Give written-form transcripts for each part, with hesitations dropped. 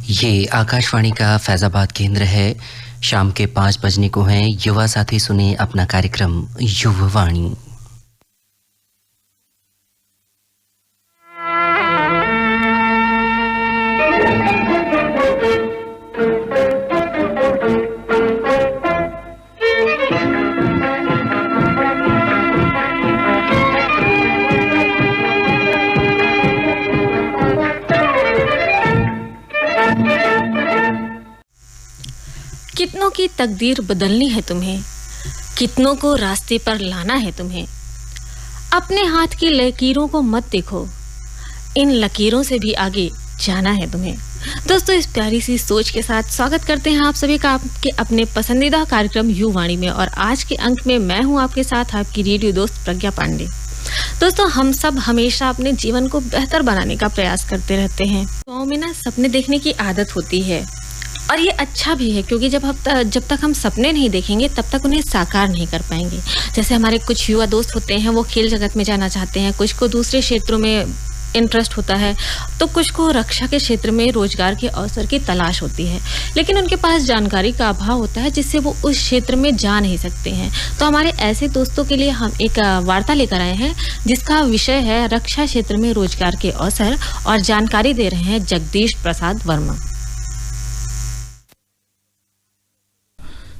ये आकाशवाणी का फैजाबाद केंद्र है। शाम के 5 बजने को हैं। युवा साथी सुने अपना कार्यक्रम युववाणी। कितनों की तकदीर बदलनी है तुम्हें, कितनों को रास्ते पर लाना है तुम्हें। अपने हाथ की लकीरों को मत देखो, इन लकीरों से भी आगे जाना है तुम्हें। दोस्तों, इस प्यारी सी सोच के साथ स्वागत करते हैं आप सभी का आपके अपने पसंदीदा कार्यक्रम युववाणी में। और आज के अंक में मैं हूं आपके साथ आपकी रेडियो दोस्त प्रज्ञा पांडे। दोस्तों, हम सब हमेशा अपने जीवन को बेहतर बनाने का प्रयास करते रहते हैं। गाँव में ना सपने देखने की आदत होती है और ये अच्छा भी है, क्योंकि जब तक हम सपने नहीं देखेंगे तब तक उन्हें साकार नहीं कर पाएंगे। जैसे हमारे कुछ युवा दोस्त होते हैं, वो खेल जगत में जाना चाहते हैं, कुछ को दूसरे क्षेत्रों में इंटरेस्ट होता है, तो कुछ को रक्षा के क्षेत्र में रोजगार के अवसर की तलाश होती है, लेकिन उनके पास जानकारी का अभाव होता है जिससे वो उस क्षेत्र में जा नहीं सकते हैं। तो हमारे ऐसे दोस्तों के लिए हम एक वार्ता लेकर आए हैं जिसका विषय है रक्षा क्षेत्र में रोजगार के अवसर, और जानकारी दे रहे हैं जगदीश प्रसाद वर्मा।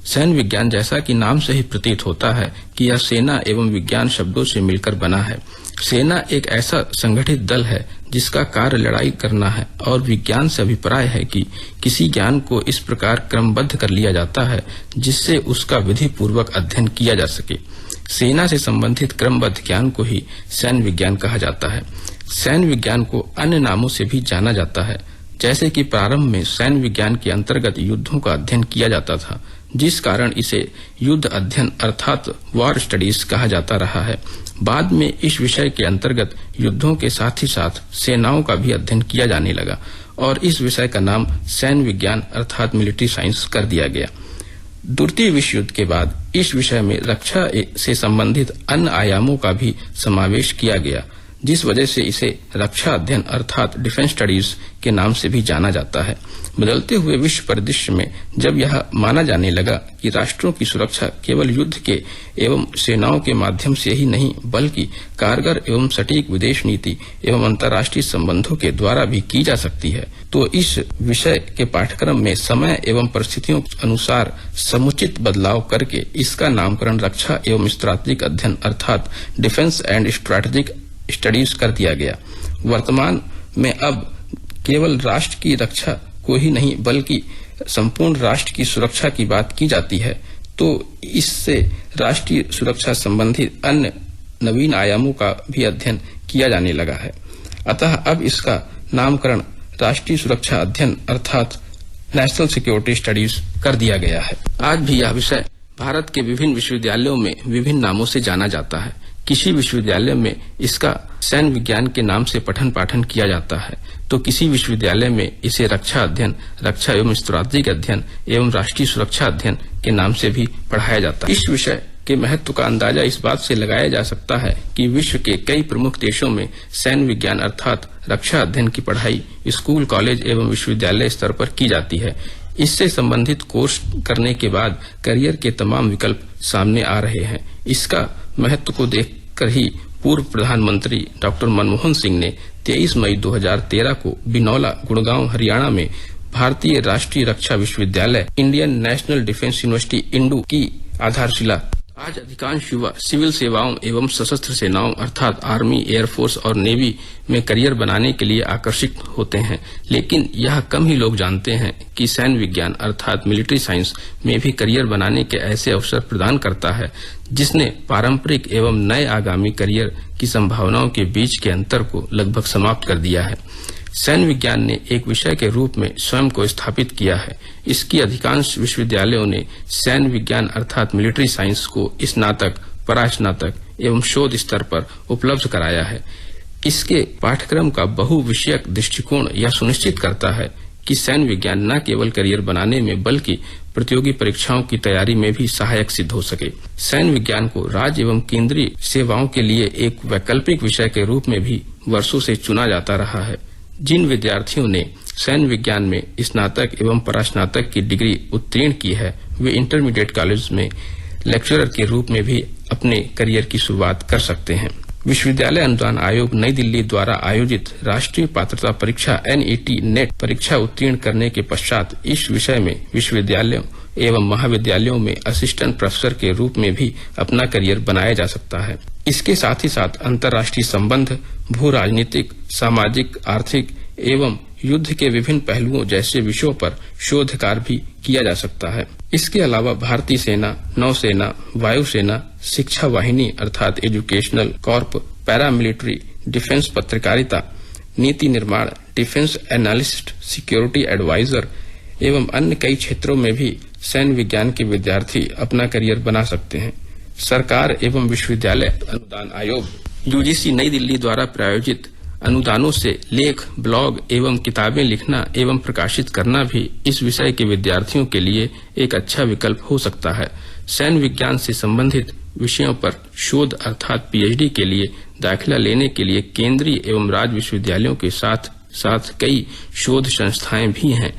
सैन्य विज्ञान, जैसा कि नाम से ही प्रतीत होता है कि यह सेना एवं विज्ञान शब्दों से मिलकर बना है। सेना एक ऐसा संगठित दल है जिसका कार्य लड़ाई करना है, और विज्ञान से अभिप्राय है कि किसी ज्ञान को इस प्रकार क्रमबद्ध कर लिया जाता है जिससे उसका विधि पूर्वक अध्ययन किया जा सके। सेना से संबंधित क्रमबद्ध ज्ञान को ही सैन्य विज्ञान कहा जाता है। सैन्य विज्ञान को अन्य नामों से भी जाना जाता है, जैसे कि प्रारंभ में सैन्य विज्ञान के अंतर्गत युद्धों का अध्ययन किया जाता था, जिस कारण इसे युद्ध अध्ययन अर्थात वॉर स्टडीज कहा जाता रहा है। बाद में इस विषय के अंतर्गत युद्धों के साथ ही साथ सेनाओं का भी अध्ययन किया जाने लगा, और इस विषय का नाम सैन्य विज्ञान अर्थात मिलिट्री साइंस कर दिया गया। द्वितीय विश्व युद्ध के बाद इस विषय में रक्षा से संबंधित अन्य आयामों का भी समावेश किया गया, जिस वजह से इसे रक्षा अध्ययन अर्थात डिफेंस स्टडीज के नाम से भी जाना जाता है। बदलते हुए विश्व परिदृश्य में जब यह माना जाने लगा कि राष्ट्रों की सुरक्षा केवल युद्ध के एवं सेनाओं के माध्यम से ही नहीं, बल्कि कारगर एवं सटीक विदेश नीति एवं अंतर्राष्ट्रीय संबंधों के द्वारा भी की जा सकती है, तो इस विषय के पाठ्यक्रम में समय एवं परिस्थितियों के अनुसार समुचित बदलाव करके इसका नामकरण रक्षा एवं स्ट्रैटेजिक अध्ययन अर्थात डिफेंस एंड स्ट्रैटेजिक स्टडीज कर दिया गया। वर्तमान में अब केवल राष्ट्र की रक्षा को ही नहीं, बल्कि संपूर्ण राष्ट्र की सुरक्षा की बात की जाती है, तो इससे राष्ट्रीय सुरक्षा संबंधी अन्य नवीन आयामों का भी अध्ययन किया जाने लगा है। अतः अब इसका नामकरण राष्ट्रीय सुरक्षा अध्ययन अर्थात नेशनल सिक्योरिटी स्टडीज कर दिया गया है। आज भी यह विषय भारत के विभिन्न विश्वविद्यालयों में विभिन्न नामों से जाना जाता है। किसी विश्वविद्यालय में इसका सैन्य विज्ञान के नाम से पठन पाठन किया जाता है, तो किसी विश्वविद्यालय में इसे रक्षा अध्ययन, रक्षा एवं स्ट्रैटेजिक अध्ययन एवं राष्ट्रीय सुरक्षा अध्ययन के नाम से भी पढ़ाया जाता है। इस विषय के महत्व का अंदाजा इस बात से लगाया जा सकता है कि विश्व के कई प्रमुख देशों में सैन्य विज्ञान अर्थात रक्षा अध्ययन की पढ़ाई स्कूल, कॉलेज एवं विश्वविद्यालय स्तर पर की जाती है। इससे संबंधित कोर्स करने के बाद करियर के तमाम विकल्प सामने आ रहे हैं। इसका महत्व को देखकर ही पूर्व प्रधानमंत्री डॉक्टर मनमोहन सिंह ने 23 मई 2013 को बिनौला, गुड़गांव, हरियाणा में भारतीय राष्ट्रीय रक्षा विश्वविद्यालय Indian national defence university Indu की आधारशिला। आज अधिकांश युवा सिविल सेवाओं एवं सशस्त्र सेनाओं अर्थात आर्मी, एयरफोर्स और नेवी में करियर बनाने के लिए आकर्षित होते हैं, लेकिन यह कम ही लोग जानते हैं कि सैन्य विज्ञान अर्थात मिलिट्री साइंस में भी करियर बनाने के ऐसे अवसर प्रदान करता है, जिसने पारंपरिक एवं नए आगामी करियर की संभावनाओं के बीच के अंतर को लगभग समाप्त कर दिया है। सैन्य विज्ञान ने एक विषय के रूप में स्वयं को स्थापित किया है। इसकी अधिकांश विश्वविद्यालयों ने सैन्य विज्ञान अर्थात मिलिट्री साइंस को स्नातक, परास्नातक एवं शोध स्तर पर उपलब्ध कराया है। इसके पाठ्यक्रम का बहुविषयक दृष्टिकोण यह सुनिश्चित करता है कि सैन्य विज्ञान न केवल करियर बनाने में बल्कि प्रतियोगी परीक्षाओं की तैयारी में भी सहायक सिद्ध हो सके। सैन्य विज्ञान को राज्य एवं केंद्रीय सेवाओं के लिए एक वैकल्पिक विषय के रूप में भी वर्षों से चुना जाता रहा है। जिन विद्यार्थियों ने सैन्य विज्ञान में स्नातक एवं परास्नातक की डिग्री उत्तीर्ण की है, वे इंटरमीडिएट कॉलेज में लेक्चरर के रूप में भी अपने करियर की शुरुआत कर सकते हैं। विश्वविद्यालय अनुदान आयोग नई दिल्ली द्वारा आयोजित राष्ट्रीय पात्रता परीक्षा NET नेट परीक्षा उत्तीर्ण करने के पश्चात इस विषय में विश्वविद्यालयों एवं महाविद्यालयों में असिस्टेंट प्रोफेसर के रूप में भी अपना करियर बनाया जा सकता है। इसके साथ ही साथ अंतर्राष्ट्रीय संबंध, भू राजनीतिक, सामाजिक, आर्थिक एवं युद्ध के विभिन्न पहलुओं जैसे विषयों पर शोध कार्य भी किया जा सकता है। इसके अलावा भारतीय सेना, नौसेना, वायुसेना, शिक्षा वाहिनी अर्थात एजुकेशनल कॉर्प, पैरामिलिट्री, डिफेंस पत्रकारिता, नीति निर्माण, डिफेंस एनालिस्ट, सिक्योरिटी एडवाइजर एवं अन्य कई क्षेत्रों में भी सैन्य विज्ञान के विद्यार्थी अपना करियर बना सकते हैं। सरकार एवं विश्वविद्यालय अनुदान आयोग UGC नई दिल्ली द्वारा प्रायोजित अनुदानों से लेख, ब्लॉग एवं किताबें लिखना एवं प्रकाशित करना भी इस विषय के विद्यार्थियों के लिए एक अच्छा विकल्प हो सकता है। सैन्य विज्ञान से संबंधित विषयों पर शोध अर्थात PhD के लिए दाखिला लेने के लिए केंद्रीय एवं राज्य विश्वविद्यालयों के साथ साथ कई शोध संस्थाएं भी हैं।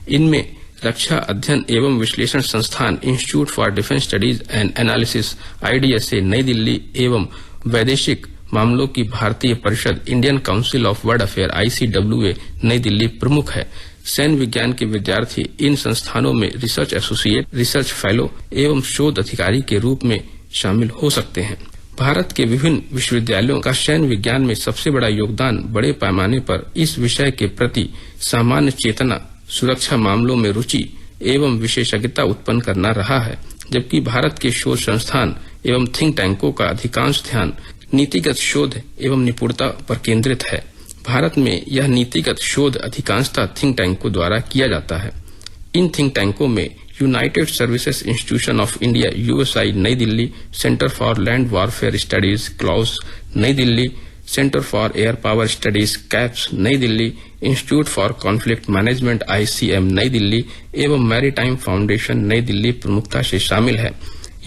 इनमें रक्षा अध्ययन एवं विश्लेषण संस्थान institute for defence studies and analysis IDSA नई दिल्ली एवं वैदेशिक मामलों की भारतीय परिषद Indian council of world affair ICWA नई दिल्ली प्रमुख है। सैन्य विज्ञान के विद्यार्थी इन संस्थानों में रिसर्च एसोसिएट, रिसर्च फेलो एवं शोध अधिकारी के रूप में शामिल हो सकते हैं। भारत के विभिन्न विश्वविद्यालयों का सैन्य विज्ञान में सबसे बड़ा योगदान बड़े पैमाने पर इस विषय के प्रति सामान्य चेतना, सुरक्षा मामलों में रुचि एवं विशेषज्ञता उत्पन्न करना रहा है, जबकि भारत के शोध संस्थान एवं थिंक टैंकों का अधिकांश ध्यान नीतिगत शोध एवं निपुणता पर केंद्रित है। भारत में यह नीतिगत शोध अधिकांशतः थिंक टैंकों द्वारा किया जाता है। इन थिंक टैंकों में United Services Institution of India USI Nai Delhi, centre for land warfare studies क्लॉज Nai Delhi, centre for air power studies CAPS Nai Delhi, institute for conflict management ICM Nai Delhi एवं मैरीटाइम फाउंडेशन नई दिल्ली प्रमुखता से शामिल है।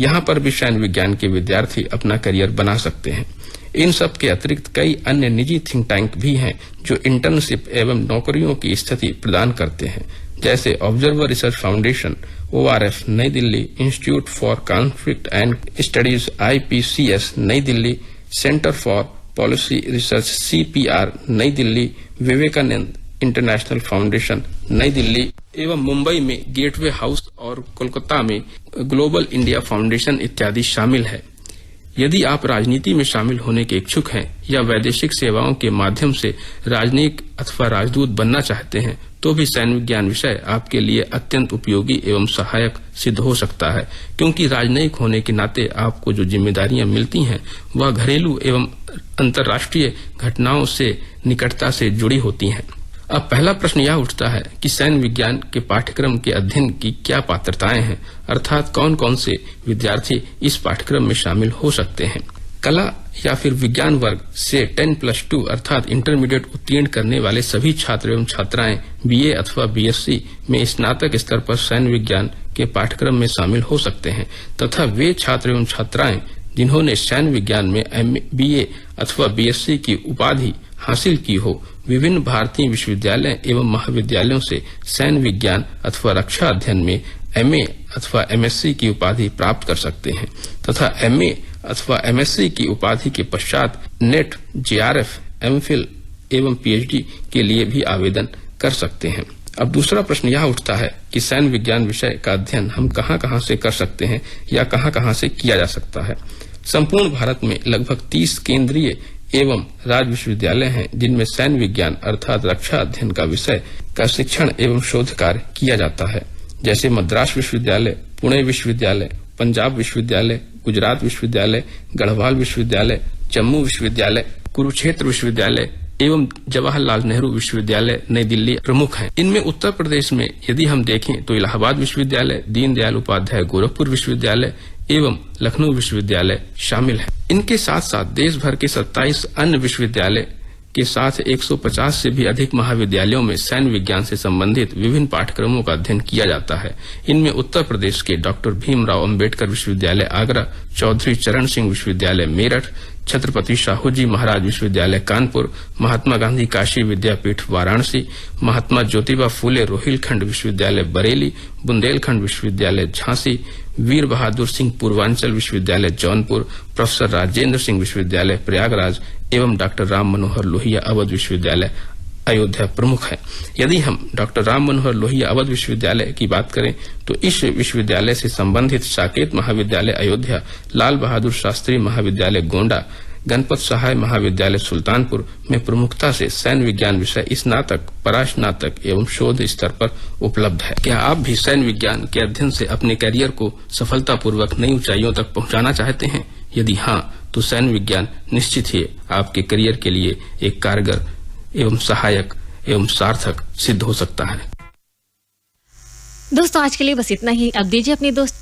यहाँ पर भी सैन्य विज्ञान के विद्यार्थी अपना करियर बना सकते हैं। इन सब के अतिरिक्त कई अन्य निजी थिंक टैंक भी हैं जो इंटर्नशिप एवं नौकरियों की स्थिति प्रदान करते हैं, जैसे ऑब्जर्वर रिसर्च फाउंडेशन ORF नई Delhi, institute for conflict and studies IPCS नई Delhi, centre for policy research CPR नई दिल्ली, विवेकानंद इंटरनेशनल फाउंडेशन नई दिल्ली एवं मुंबई में गेटवे हाउस और कोलकाता में ग्लोबल इंडिया फाउंडेशन इत्यादि शामिल है। यदि आप राजनीति में शामिल होने के इच्छुक हैं या वैदेशिक सेवाओं के माध्यम से राजनयिक अथवा राजदूत बनना चाहते हैं, तो भी सैन्य विज्ञान विषय आपके लिए अत्यंत उपयोगी एवं सहायक सिद्ध हो सकता है, क्योंकि राजनयिक होने के नाते आपको जो जिम्मेदारियां मिलती हैं वह घरेलू एवं अंतर्राष्ट्रीय घटनाओं से निकटता से जुड़ी होती हैं। अब पहला प्रश्न यह उठता है कि सैन्य विज्ञान के पाठ्यक्रम के अध्ययन की क्या पात्रताएं हैं, अर्थात कौन कौन से विद्यार्थी इस पाठ्यक्रम में शामिल हो सकते हैं। कला या फिर विज्ञान वर्ग से 10+2 अर्थात इंटरमीडिएट उत्तीर्ण करने वाले सभी छात्र एवं छात्राएं BA अथवा BSc में स्नातक स्तर पर सैन्य विज्ञान के पाठ्यक्रम में शामिल हो सकते हैं, तथा वे छात्र एवं छात्राएं जिन्होंने सैन्य विज्ञान में BA अथवा BSc की उपाधि हासिल की हो, विभिन्न भारतीय विश्वविद्यालय एवं महाविद्यालयों से सैन्य विज्ञान अथवा रक्षा अध्ययन में MA अथवा MSc की उपाधि प्राप्त कर सकते हैं, तथा MA अथवा MSc की उपाधि के पश्चात नेट, JRF, MPhil एवं PhD के लिए भी आवेदन कर सकते हैं। अब दूसरा प्रश्न यह उठता है कि सैन्य विज्ञान विषय का अध्ययन हम कहां से कर सकते हैं या कहां से किया जा सकता है। संपूर्ण भारत में लगभग 30 केंद्रीय एवं राज्य विश्वविद्यालय हैं जिनमें सैन्य विज्ञान अर्थात रक्षा अध्ययन का विषय का शिक्षण एवं शोध कार्य किया जाता है, जैसे मद्रास विश्वविद्यालय, पुणे विश्वविद्यालय, पंजाब विश्वविद्यालय, गुजरात विश्वविद्यालय, गढ़वाल विश्वविद्यालय, जम्मू विश्वविद्यालय, कुरुक्षेत्र विश्वविद्यालय एवं जवाहरलाल नेहरू विश्वविद्यालय नई दिल्ली प्रमुख हैं। इनमें उत्तर प्रदेश में यदि हम देखें तो इलाहाबाद विश्वविद्यालय, दीनदयाल उपाध्याय गोरखपुर विश्वविद्यालय एवं लखनऊ विश्वविद्यालय शामिल है। इनके साथ साथ देश भर के 27 अन्य विश्वविद्यालय के साथ 150 से भी अधिक महाविद्यालयों में सैन्य विज्ञान से संबंधित विभिन्न पाठ्यक्रमों का अध्ययन किया जाता है। इनमें उत्तर प्रदेश के डॉक्टर भीमराव अंबेडकर विश्वविद्यालय आगरा, चौधरी चरण सिंह विश्वविद्यालय मेरठ, छत्रपति शाहू जी महाराज विश्वविद्यालय कानपुर, महात्मा गांधी काशी विद्यापीठ वाराणसी, महात्मा ज्योतिबा फूले रोहिलखंड विश्वविद्यालय बरेली, बुंदेलखंड विश्वविद्यालय झांसी, वीर बहादुर सिंह पूर्वांचल विश्वविद्यालय जौनपुर, प्रोफेसर राजेंद्र सिंह विश्वविद्यालय प्रयागराज एवं डॉक्टर राम मनोहर लोहिया अवध विश्वविद्यालय अयोध्या प्रमुख है। यदि हम डॉक्टर राम मनोहर लोहिया अवध विश्वविद्यालय की बात करें तो इस विश्वविद्यालय से संबंधित साकेत महाविद्यालय अयोध्या, लाल बहादुर शास्त्री महाविद्यालय गोंडा, गणपत सहाय महाविद्यालय सुल्तानपुर में प्रमुखता से सैन्य विज्ञान विषय स्नातक, परास्नातक एवं शोध स्तर पर उपलब्ध है। क्या आप भी सैन्य विज्ञान के अध्ययन से अपने करियर को सफलतापूर्वक नई ऊंचाइयों तक पहुंचाना चाहते हैं? यदि हाँ, तो सैन्य विज्ञान निश्चित ही आपके करियर के लिए एक कारगर एवं सहायक एवं सार्थक सिद्ध हो सकता है। दोस्तों, आज के लिए बस इतना ही। अब दीजिए अपनी दोस्त